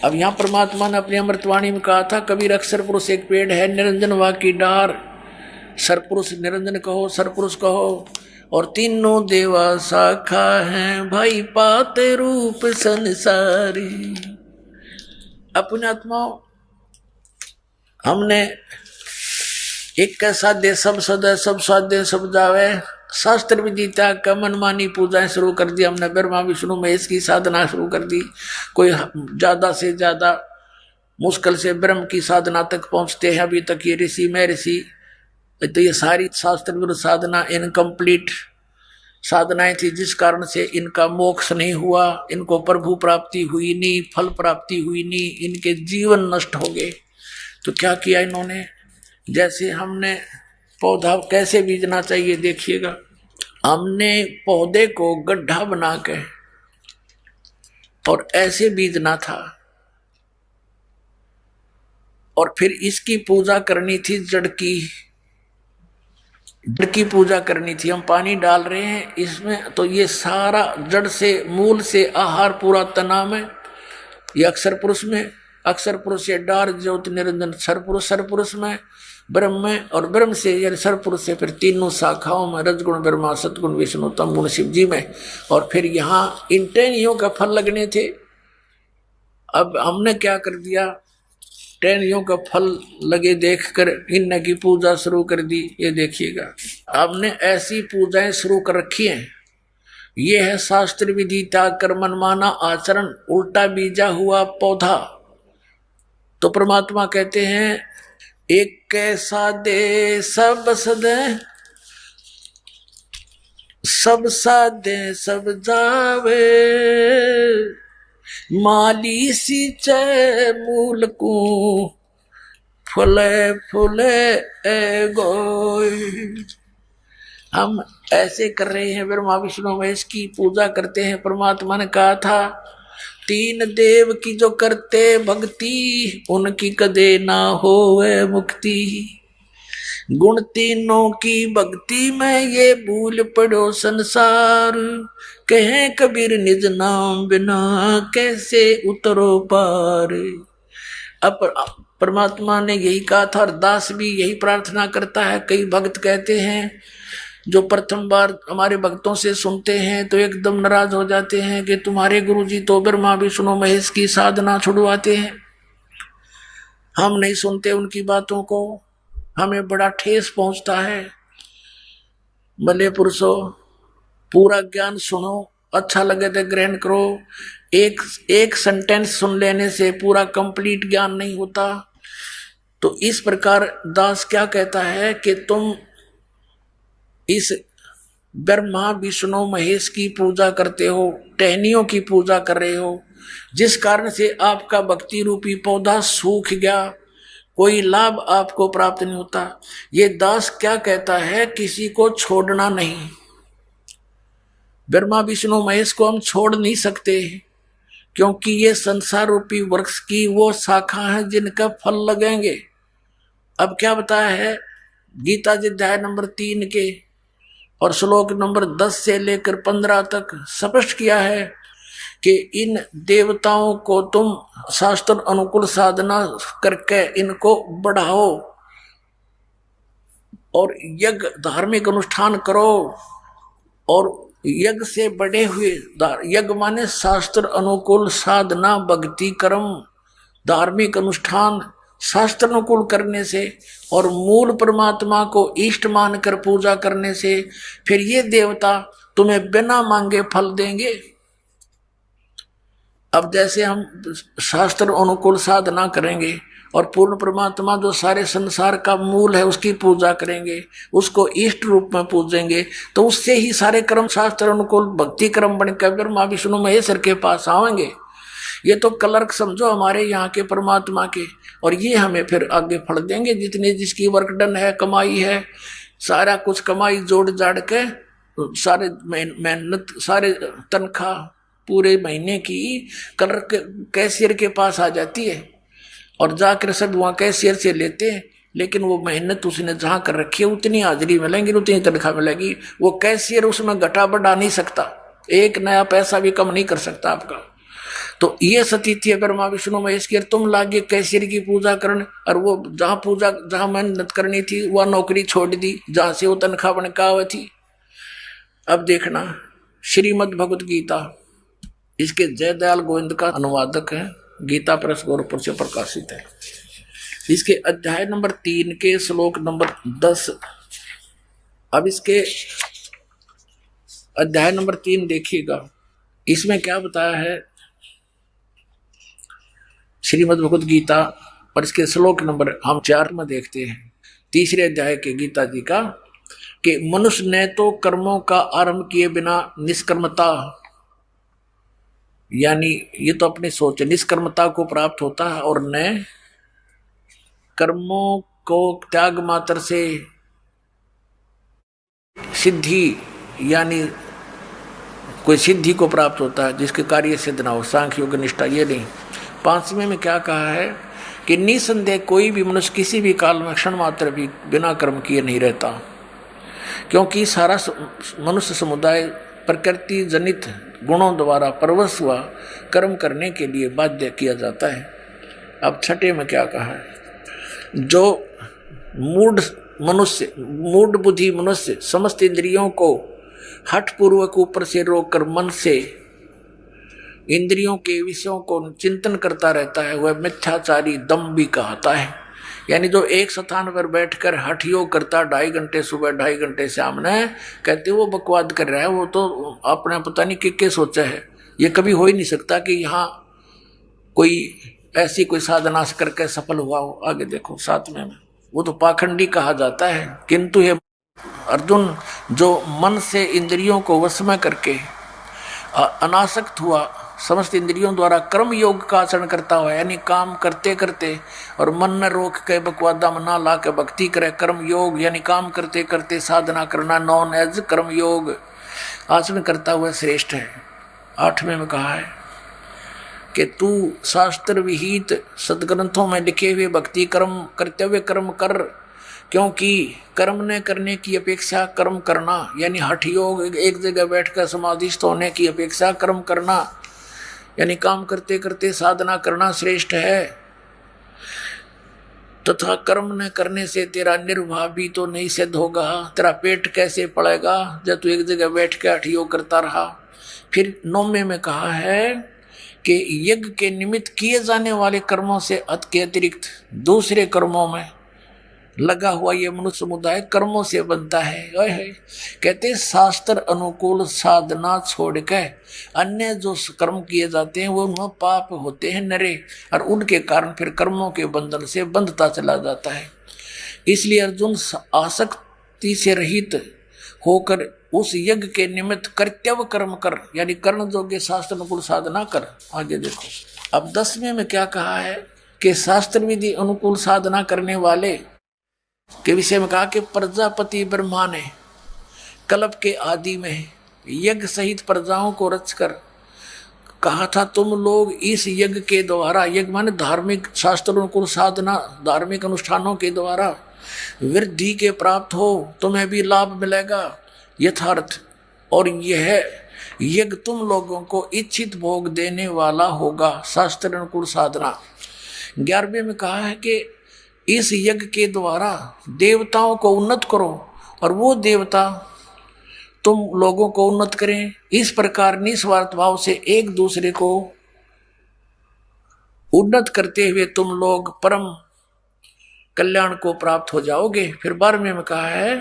अब यहाँ परमात्मा ने अपनी अमृतवाणी में कहा था, कबीर अक्षर पुरुष एक पेड़ है, निरंजन वा की डार, सरपुरुष निरंजन कहो, सरपुरुष कहो, और तीनों देवा शाखा हैं भाई पाते रूप संसारी। अपने आत्मा हमने एक कैसा दे सब सदै सब साध्य सब जावे, शास्त्र विदिता का मनमानी पूजाएं शुरू कर दी हमने, ब्रह्मा विष्णु महेश की साधना शुरू कर दी। कोई ज्यादा से ज्यादा मुश्किल से ब्रह्म की साधना तक पहुंचते हैं। अभी तक ये ऋषि मैं ऋषि, तो ये सारी शास्त्र विरुद्ध साधना इनकम्प्लीट साधनाएं थी, जिस कारण से इनका मोक्ष नहीं हुआ, इनको प्रभु प्राप्ति हुई नहीं, फल प्राप्ति हुई नहीं, इनके जीवन नष्ट हो गए। तो क्या किया इन्होंने? जैसे हमने पौधा कैसे बीजना चाहिए देखिएगा, हमने पौधे को गड्ढा बना के और ऐसे बीजना था, और फिर इसकी पूजा करनी थी, जड़ की पूजा करनी थी। हम पानी डाल रहे हैं इसमें, तो ये सारा जड़ से मूल से आहार पूरा तना में, ये अक्षर पुरुष में, अक्षर पुरुष से डार ज्योति निरंजन सरपुरुष में, ब्रह्म में, और ब्रह्म से यानी सरपुरुष से फिर तीनों शाखाओं में रजगुण ब्रह्मा, सतगुण विष्णु, तम गुण शिव जी में, और फिर यहाँ इन टहनियों का फल लगने थे। अब हमने क्या कर दिया, टहनियों का फल लगे देखकर इन की पूजा शुरू कर दी। ये देखिएगा हमने ऐसी पूजाएं शुरू कर रखी हैं। ये है शास्त्र विदिता कर मनमाना आचरण, उल्टा बीजा हुआ पौधा। तो परमात्मा कहते हैं, एक कैसा दे सब सदे, सब साधे सब जावे, माली सींचे मूल को, फले फूले ए गोई। हम ऐसे कर रहे हैं, ब्रह्मा विष्णु महेश की पूजा करते हैं। परमात्मा ने कहा था, तीन देव की जो करते भक्ति, उनकी कदे ना होवे मुक्ति। गुण तीनों की भक्ति में ये भूल पड़ो संसार, कहे कबीर निज नाम बिना कैसे उतरो पार। अब परमात्मा ने यही कहा था, और दास भी यही प्रार्थना करता है। कई भक्त कहते हैं, जो प्रथम बार हमारे भक्तों से सुनते हैं तो एकदम नाराज हो जाते हैं कि तुम्हारे गुरुजी तो ब्रह्मा विष्णु महेश की साधना छुड़वाते हैं, हम नहीं सुनते उनकी बातों को, हमें बड़ा ठेस पहुंचता है। भले पुरुषों, पूरा ज्ञान सुनो, अच्छा लगे तो ग्रहण करो। एक सेंटेंस सुन लेने से पूरा कंप्लीट ज्ञान नहीं होता। तो इस प्रकार दास क्या कहता है कि तुम इस ब्रह्मा विष्णु महेश की पूजा करते हो, टहनियों की पूजा कर रहे हो, जिस कारण से आपका भक्ति रूपी पौधा सूख गया, कोई लाभ आपको प्राप्त नहीं होता। ये दास क्या कहता है, किसी को छोड़ना नहीं। ब्रह्मा विष्णु महेश को हम छोड़ नहीं सकते, क्योंकि ये संसार रूपी वृक्ष की वो शाखा है जिनका फल लगेंगे। अब क्या बताया है गीता जी अध्याय नंबर 3 के और श्लोक नंबर 10 से लेकर 15 तक स्पष्ट किया है कि इन देवताओं को तुम शास्त्र अनुकूल साधना करके इनको बढ़ाओ और यज्ञ धार्मिक अनुष्ठान करो। और यज्ञ से बढ़े हुए यज्ञ माने शास्त्र अनुकूल साधना, भक्ति कर्म, धार्मिक अनुष्ठान शास्त्र अनुकूल करने से और मूल परमात्मा को इष्ट मानकर पूजा करने से फिर ये देवता तुम्हें बिना मांगे फल देंगे। अब जैसे हम शास्त्र अनुकूल साधना करेंगे और पूर्ण परमात्मा जो सारे संसार का मूल है उसकी पूजा करेंगे, उसको इष्ट रूप में पूजेंगे, तो उससे ही सारे कर्म शास्त्र अनुकूल भक्ति कर्म बनकर ब्रह्मा विष्णु महेश्वर के पास आएंगे। ये तो क्लर्क समझो हमारे यहाँ के परमात्मा के, और ये हमें फिर आगे फल देंगे। जितने जिसकी वर्क डन है, कमाई है, सारा कुछ कमाई जोड़ जाड़ के सारे मेहनत, सारे तनख्वाह पूरे महीने की क्लर्क कैशियर के पास आ जाती है और जाकर सब वहाँ कैशियर से लेते हैं। लेकिन वो मेहनत उसने जहाँ कर रखी है उतनी हाजिरी मिलेंगी, उतनी तनख्वाह मिलेगी। वो कैशियर उसमें घटा बढ़ा नहीं सकता, एक नया पैसा भी कम नहीं कर सकता आपका। तो ये स्थिति है ब्रह्मा विष्णु महेश की। तुम लागे कैशियर की पूजा करने, और वो जहाँ मेहनत करनी थी वह नौकरी छोड़ दी जहां से वो तनख्वाह बन का हुई थी। अब देखना श्रीमद् भगवत गीता, इसके जयदयाल गोविंद का अनुवादक है, गीता प्रेस गोरखपुर से प्रकाशित है। इसके अध्याय नंबर 3 के श्लोक नंबर 10। अब इसके अध्याय नंबर 3 देखिएगा, इसमें क्या बताया है श्रीमद् भगवत गीता, और इसके श्लोक नंबर हम 4 में देखते हैं, तीसरे अध्याय के गीता जी का, कि मनुष्य ने तो कर्मों का आरंभ किए बिना निष्कर्मता, यानी ये तो अपनी सोच निष्कर्मता को प्राप्त होता है, और न कर्मों को त्याग मात्र से सिद्धि, यानी कोई सिद्धि को प्राप्त होता है जिसके कार्य सिद्ध ना हो, सांख्य योग निष्ठा ये नहीं। 5वें में क्या कहा है कि निसंदेह कोई भी मनुष्य किसी भी काल में क्षण मात्र भी बिना कर्म किए नहीं रहता, क्योंकि सारा मनुष्य समुदाय प्रकृति जनित गुणों द्वारा परवश हुआ कर्म करने के लिए बाध्य किया जाता है। अब 6 में क्या कहा है, जो मूढ़ बुद्धि मनुष्य समस्त इंद्रियों को हठ पूर्वक ऊपर से रोककर मन से इंद्रियों के विषयों को चिंतन करता रहता है, वह मिथ्याचारी दम्भी कहता है। यानी जो एक स्थान पर बैठकर हठ योग करता 2.5 घंटे सुबह 2.5 घंटे शाम ने, कहते वो बकवाद कर रहा है, वो तो अपने पता नहीं क्या सोचा है। ये कभी हो ही नहीं सकता कि यहाँ कोई ऐसी कोई साधना करके सफल हुआ हो। आगे देखो 7वें में, वो तो पाखंडी कहा जाता है। किंतु ये अर्जुन जो मन से इंद्रियों को वश में करके अनासक्त हुआ, समस्त इंद्रियों द्वारा कर्म योग का आचरण करता हुआ, यानी काम करते करते और मन न रोक के बकवादा में ना ला के भक्ति करे, कर्म योग यानी काम करते करते साधना करना, नॉन एज कर्म योग आचरण करता हुआ श्रेष्ठ है। 8वें में कहा है कि तू शास्त्र विहित सदग्रंथों में लिखे हुए भक्ति कर्म करते हुए कर्म कर, क्योंकि कर्म न करने की अपेक्षा कर्म करना, यानी हठ योग एक जगह बैठकर समाधिस्थ होने की अपेक्षा कर्म करना, यानी काम करते करते साधना करना श्रेष्ठ है। तथा कर्म न करने से तेरा निर्वाह भी तो नहीं सिद्ध होगा, तेरा पेट कैसे पड़ेगा जब तू एक जगह बैठ के हठ योग करता रहा। फिर 9वें में कहा है कि यज्ञ के निमित्त किए जाने वाले कर्मों से के अतिरिक्त दूसरे कर्मों में लगा हुआ ये मनुष्य समुदाय कर्मों से बनता है। कहते शास्त्र अनुकूल साधना छोड़ के अन्य जो कर्म किए जाते हैं वो उनमें पाप होते हैं नरे, और उनके कारण फिर कर्मों के बंधन से बंधता चला जाता है। इसलिए अर्जुन आसक्ति से रहित होकर उस यज्ञ के निमित्त कर्तव्य कर्म कर, यानी कर्ण योग्य शास्त्र अनुकूल साधना कर। आगे देखो अब 10वें में क्या कहा है कि शास्त्र विधि अनुकूल साधना करने वाले के विषय में कहा कि प्रजापति ब्रह्मा ने कल्प के आदि में यज्ञ सहित प्रजाओं को रचकर कहा था, तुम लोग इस यज्ञ के द्वारा, यज्ञ माने धार्मिक शास्त्र अनुकूल साधना, धार्मिक अनुष्ठानों के द्वारा वृद्धि के प्राप्त हो, तुम्हें भी लाभ मिलेगा यथार्थ, और यह यज्ञ तुम लोगों को इच्छित भोग देने वाला होगा, शास्त्र अनुकूल साधना। 11वें में कहा है कि इस यज्ञ के द्वारा देवताओं को उन्नत करो और वो देवता तुम लोगों को उन्नत करें। इस प्रकार निस्वार्थ भाव से एक दूसरे को उन्नत करते हुए तुम लोग परम कल्याण को प्राप्त हो जाओगे। फिर 12वें में कहा है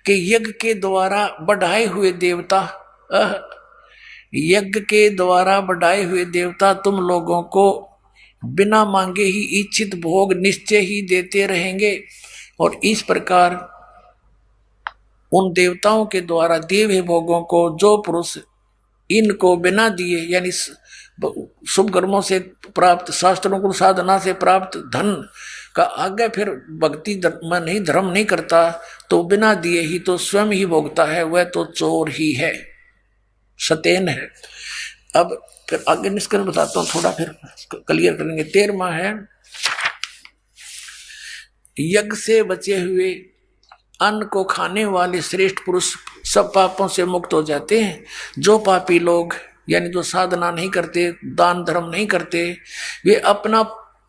कि यज्ञ के द्वारा बढ़ाए हुए देवता, यज्ञ के द्वारा बढ़ाए हुए देवता तुम लोगों को बिना मांगे ही इच्छित भोग निश्चय ही देते रहेंगे, और इस प्रकार उन देवताओं के द्वारा दिए हुए भोगों को जो पुरुष इनको बिना दिए, यानी शुभ कर्मों से प्राप्त, शास्त्रों को साधना से प्राप्त धन का आगे फिर भक्ति में नहीं, धर्म नहीं करता, तो बिना दिए ही तो स्वयं ही भोगता है, वह तो चोर ही है, सतेन है। अब फिर आगे निष्कर्ष बताता हूं, थोड़ा फिर क्लियर करेंगे। 13वां है, यज्ञ से बचे हुए अन्न को खाने वाले श्रेष्ठ पुरुष सब पापों से मुक्त हो जाते हैं। जो पापी लोग, यानी जो साधना नहीं करते, दान धर्म नहीं करते, वे अपना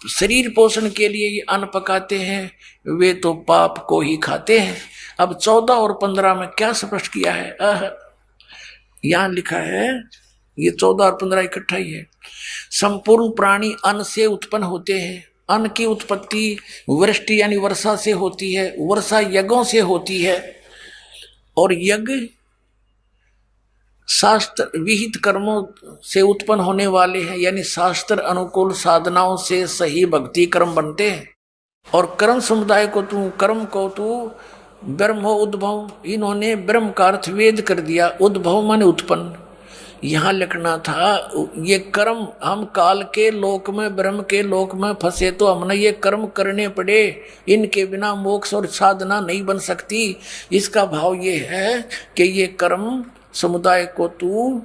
शरीर पोषण के लिए ये अन्न पकाते हैं, वे तो पाप को ही खाते हैं। अब 14 और 15 में क्या स्पष्ट किया है, यहां लिखा है, ये 14 और 15 इकट्ठा ही है। संपूर्ण प्राणी अन्न से उत्पन्न होते हैं। अन्न की उत्पत्ति वृष्टि यानी वर्षा से होती है, वर्षा यज्ञों से होती है, और यज्ञ शास्त्र विहित कर्मों से उत्पन्न होने वाले हैं, यानी शास्त्र अनुकूल साधनाओं से सही भक्ति कर्म बनते हैं। और कर्म समुदाय को कर्म को ब्रह्म उद्भव, इन्होंने ब्रह्म का अर्थ वेद कर दिया, उद्भव माने उत्पन्न। यहाँ लिखना था ये कर्म, हम काल के लोक में, ब्रह्म के लोक में फंसे तो हमने ये कर्म करने पड़े, इनके बिना मोक्ष और साधना नहीं बन सकती। इसका भाव ये है कि ये कर्म समुदाय को तू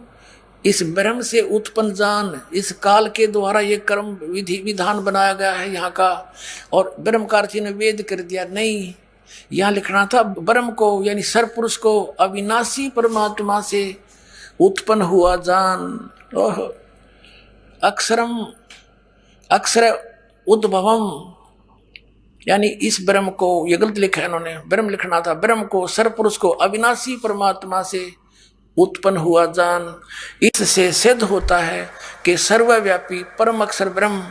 इस ब्रह्म से उत्पन्न जान, इस काल के द्वारा ये कर्म विधि विधान बनाया गया है यहाँ का, और ब्रह्म का अर्थ ने वेद कर दिया। नहीं, यहाँ लिखना था ब्रह्म को, यानी सर्वपुरुष को अविनाशी परमात्मा से उत्पन्न हुआ जान। अक्षरम अक्षर उद्भवम, यानी इस ब्रह्म को, ये गलत लिखा है इन्होंने, ब्रह्म लिखना था, ब्रह्म को, सर्वपुरुष को अविनाशी परमात्मा से उत्पन्न हुआ जान। इससे सिद्ध होता है कि सर्वव्यापी परम अक्षर ब्रह्म,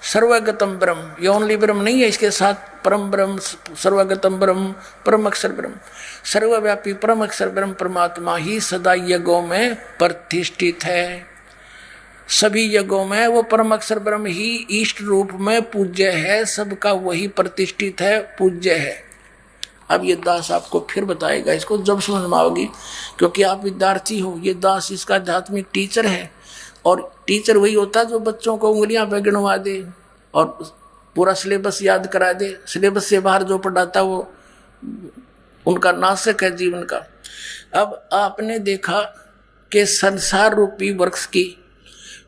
सर्वगतम ब्रह्म, ये ओनली ब्रह्म नहीं है, इसके साथ परम ब्रह्म, सर्वगतम ब्रह्म, परम अक्षर ब्रह्म, सर्वव्यापी परम अक्षर ब्रह्म परमात्मा ही सदा यज्ञों में प्रतिष्ठित है। सभी यज्ञों में वो परम अक्षर ब्रह्म ही इष्ट रूप में पूज्य है, सबका वही प्रतिष्ठित है, पूज्य है। अब ये दास आपको फिर बताएगा, इसको जब समझ में आओगी, क्योंकि आप विद्यार्थी हो, ये दास इसका आध्यात्मिक टीचर है, और टीचर वही होता है जो बच्चों को उंगलियां पे गिनवा दे और पूरा सिलेबस याद करा दे। सिलेबस से बाहर जो पढ़ाता वो उनका नाशक है जीवन का। अब आपने देखा कि संसार रूपी वृक्ष की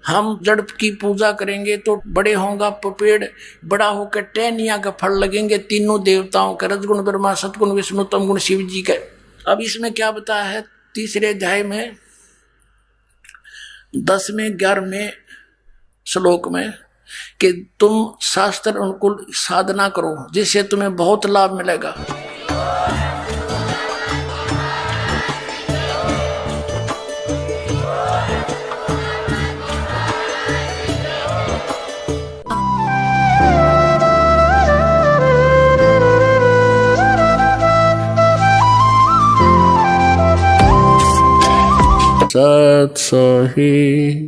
हम जड़ की पूजा करेंगे तो बड़े होगा पेड़, बड़ा होकर टहनिया का फल लगेंगे, तीनों देवताओं के, रजगुण ब्रह्मा, सतगुण विष्णु, तम गुण शिव जी के। अब इसमें क्या बताया है 3 अध्याय में 10वें 11वें श्लोक में कि तुम शास्त्र अनुकूल साधना करो जिससे तुम्हें बहुत लाभ मिलेगा। सत सही।